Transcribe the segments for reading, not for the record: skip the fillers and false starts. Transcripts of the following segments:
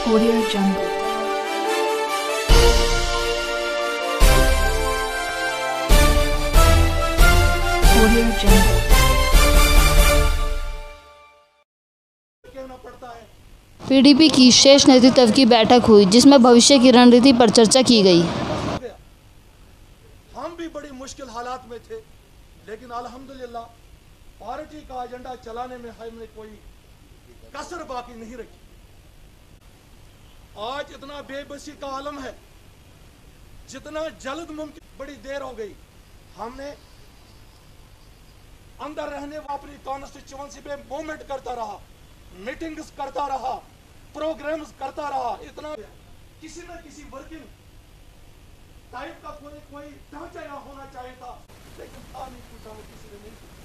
Audio Jungle. Audio Jungle. PDP की शीर्ष नेतृत्व की बैठक हुई जिसमें भविष्य की रणनीति पर चर्चा की गई। हम भी बड़ी मुश्किल हालात में थे, लेकिन अल्हम्दुलिल्लाह पार्टी का एजेंडा चलाने में हमने कोई कसर बाकी नहीं रखी। आज इतना बेबसी का आलम है, जितना जल्द मुमकिन, बड़ी देर हो गई। हमने अंदर रहने अपनी कॉन्स्टिट्यूएंसी पे मूवमेंट करता रहा, मीटिंग्स करता रहा, प्रोग्राम्स करता रहा। इतना किसी न किसी वर्किंग टाइप का कोई ढांचा यहाँ होना चाहिए था, लेकिन था नहीं, पूछा वो किसी ने नहीं पूछा।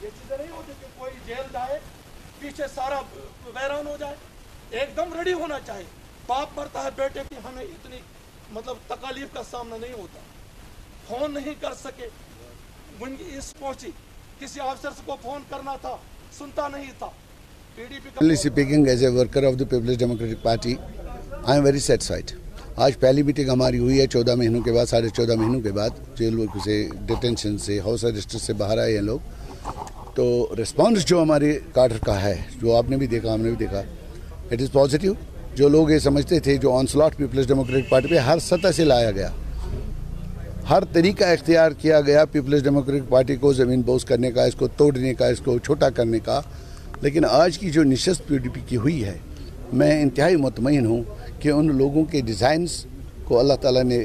ये चीजें नहीं होती कि कोई जेल जाए, पीछे सारा वैरान हो जाए। एकदम रेडी होना चाहिए। बाप मरता है बेटे की, हमें इतनी तकालीफ का सामना नहीं होता। फोन नहीं कर सके, इस पहुंची, किसी अफसर को फोन करना था, सुनता नहीं था। Speaking as a worker of the People's Democratic Party, I am very satisfied. आज पहली मीटिंग हमारी हुई है 14 महीनों के बाद, 14.5 महीनों के बाद जेल से, डिटेंशन से, हाउस अरेस्ट से बाहर आए हैं लोग। तो रिस्पांस जो हमारे काडर का है, जो आपने भी देखा, हमने भी देखा, इट इज़ पॉजिटिव। जो लोग ये समझते थे, जो ऑनस्लॉट पीपल्स डेमोक्रेटिक पार्टी पे हर सतह से लाया गया, हर तरीका इख्तियार किया गया पीपल्स डेमोक्रेटिक पार्टी को ज़मीन बोझ करने का, इसको तोड़ने का, इसको छोटा करने का। लेकिन आज की जो निशस्त पीडीपी की हुई है, मैं इंतहाई मुतमईन हूँ कि उन लोगों के डिज़ाइंस को अल्लाह ताला ने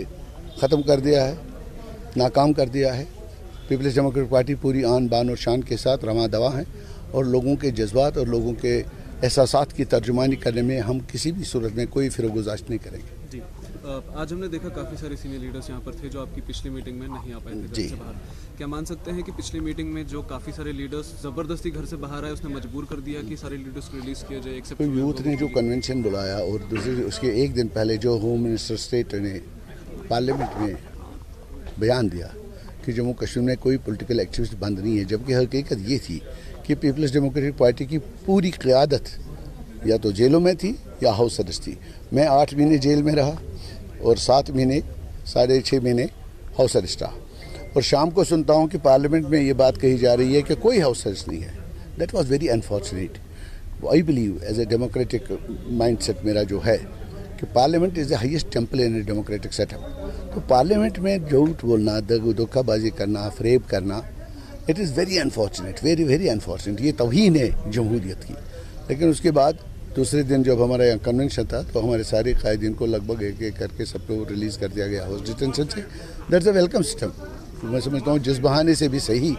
ख़त्म कर दिया है, नाकाम कर दिया है। पीपल्स डेमोक्रेटिक पार्टी पूरी आन बान और शान के साथ रवां दवा है, और लोगों के जज्बात और लोगों के एहसासात की तर्जुमानी करने में हम किसी भी सूरत में कोई फिरोगुज़ाश्त नहीं करेंगे। जी, आज हमने देखा काफ़ी सारे सीनियर लीडर्स यहाँ पर थे जो आपकी पिछली मीटिंग में नहीं आ पाए थे घर से बाहर। क्या मान सकते हैं कि पिछली मीटिंग में जो काफ़ी सारे लीडर्स ज़बरदस्ती घर से बाहर आए, उसने मजबूर कर दिया कि सारे लीडर्स को रिलीज़ किया जाए? तो यूथ ने जो कन्वेंशन बुलाया, और दूसरे उसके एक दिन पहले जो होम मिनिस्टर स्टेट ने पार्लियामेंट में बयान दिया कि जम्मू कश्मीर में कोई पॉलिटिकल एक्टिविटी बंद नहीं है, जबकि हकीकत ये थी कि पीपल्स डेमोक्रेटिक पार्टी की पूरी क़यादत या तो जेलों में थी या हाउस अरेस्ट थी। मैं 8 महीने जेल में रहा और 7 महीने, 6.5 महीने हाउस अरेस्ट रहा, और शाम को सुनता हूँ कि पार्लियामेंट में ये बात कही जा रही है कि कोई हाउस अरेस्ट नहीं है। That was very unfortunate. I believe as a democratic mindset मेरा जो है कि parliament is the highest temple in a democratic setup. तो पार्लियामेंट में झूठ बोलना, धोखाबाजी करना, फ्रेब करना, it is very unfortunate, very very unfortunate. ये तौहीन है जमहूरियत की। लेकिन उसके बाद दूसरे दिन जब हमारा यहाँ कन्वेंशन था, तो हमारे सारे कायदीन को लगभग एक एक करके सबको रिलीज़ कर दिया गया हाउस डिटेंशन से। That's a welcome system. मैं समझता हूँ जिस बहाने से भी सही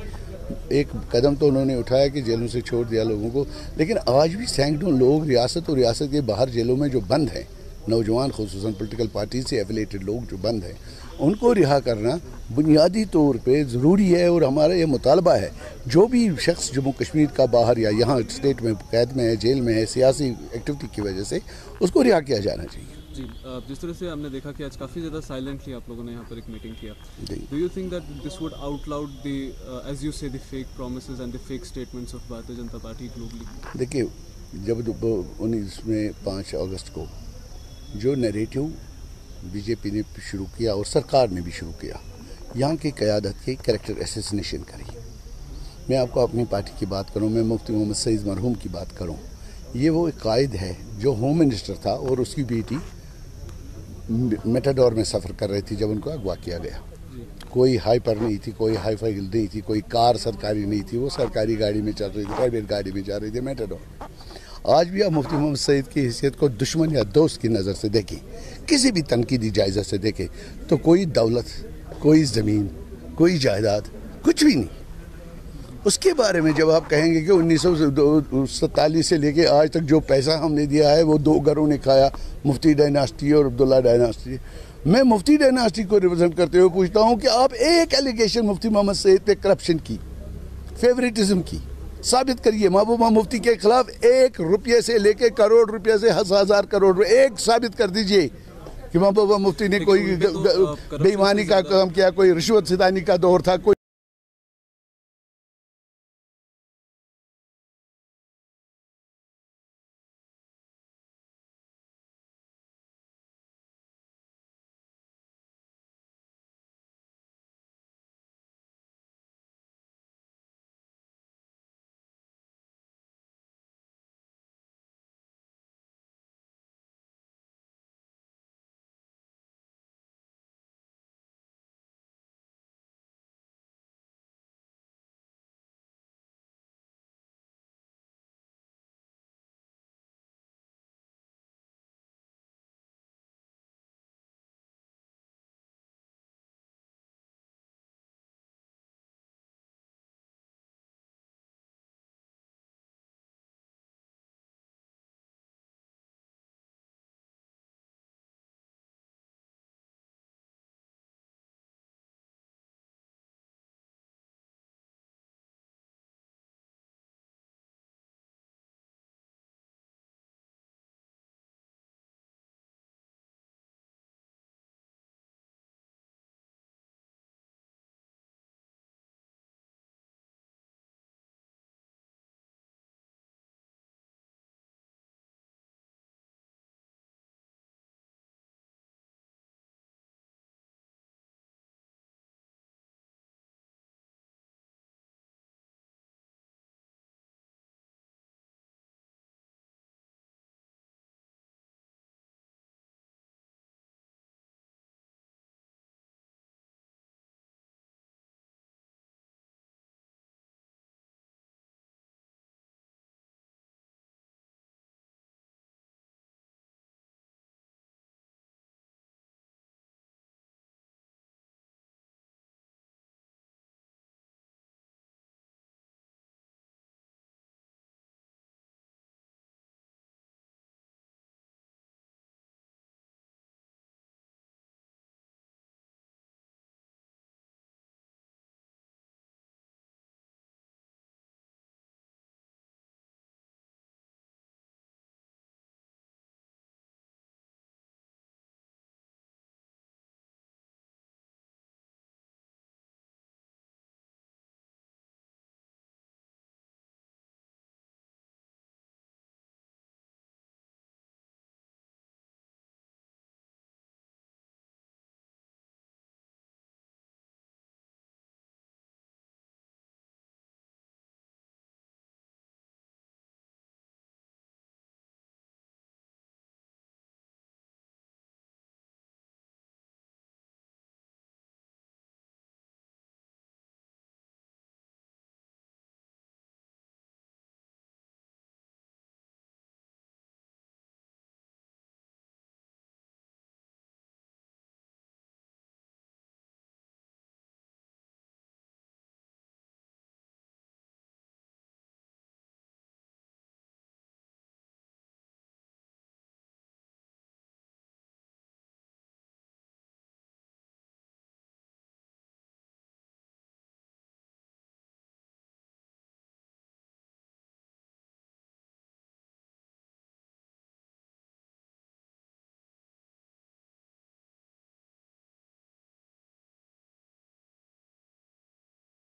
एक कदम तो उन्होंने उठाया कि जेलों से छोड़ दिया लोगों को। लेकिन आज भी सैकड़ों लोग रियासत और रियासत के बाहर जेलों में जो बंद हैं, नौजवान खुसूसन पॉलिटिकल पार्टी से एफिलेटेड लोग जो बंद हैं, उनको रिहा करना बुनियादी तौर पे ज़रूरी है। और हमारा ये मुतालबा है, जो भी शख्स जम्मू कश्मीर का बाहर या यहाँ स्टेट में कैद में है, जेल में है, सियासी एक्टिविटी की वजह से, उसको रिहा किया जाना चाहिए। जी, जिस तरह से हमने देखा कि आज काफ़ी ज़्यादा साइलेंटली आप लोगों ने यहाँ पर एक मीटिंग किया, do you think that this would out loud the as you say the fake promises and the fake statements of Bharatiya Janata party globally? देखिए, जब 5 अगस्त को जो नैरेटिव बीजेपी ने शुरू किया और सरकार ने भी शुरू किया, यहाँ की क़यादत की कैरेक्टर असैसिनेशन करी। मैं आपको अपनी पार्टी की बात करूँ, मैं मुफ्ती मोहम्मद सईद मरहूम की बात करूँ, ये वो एक कायद है जो होम मिनिस्टर था और उसकी बेटी मेटाडोर में सफ़र कर रही थी जब उनको अगवा किया गया। कोई हाइपर नहीं थी, कोई हाईफाई नहीं थी, कोई कार सरकारी नहीं थी, वो सरकारी गाड़ी में चल रही थी, प्राइवेट गाड़ी में जा रही थी, मेटाडोर। आज भी आप मुफ्ती मोहम्मद सईद की हैसियत को दुश्मन या दोस्त की नज़र से देखें, किसी भी तनकीदी जायज़ा से देखें, तो कोई दौलत, कोई ज़मीन, कोई जायदाद, कुछ भी नहीं। उसके बारे में जब आप कहेंगे कि 1947 से लेके आज तक जो पैसा हमने दिया है वो 2 घरों ने खाया, मुफ्ती डायनास्टी और अब्दुल्ला डायनास्टी। मैं मुफ्ती डायनास्टी को रिप्रेजेंट करते हुए पूछता हूँ कि आप एक एलिगेशन मुफ्ती मोहम्मद सईद पे करप्शन की, फेवरेटिज्म की साबित करिए। महबूबा मुफ्ती के खिलाफ 1 रुपये से लेके करोड़ रुपये से 1000 करोड़ एक साबित कर दीजिए कि महबूबा मुफ्ती ने कोई बेईमानी का काम किया, कोई रिश्वत सिदानी का दौर था, कोई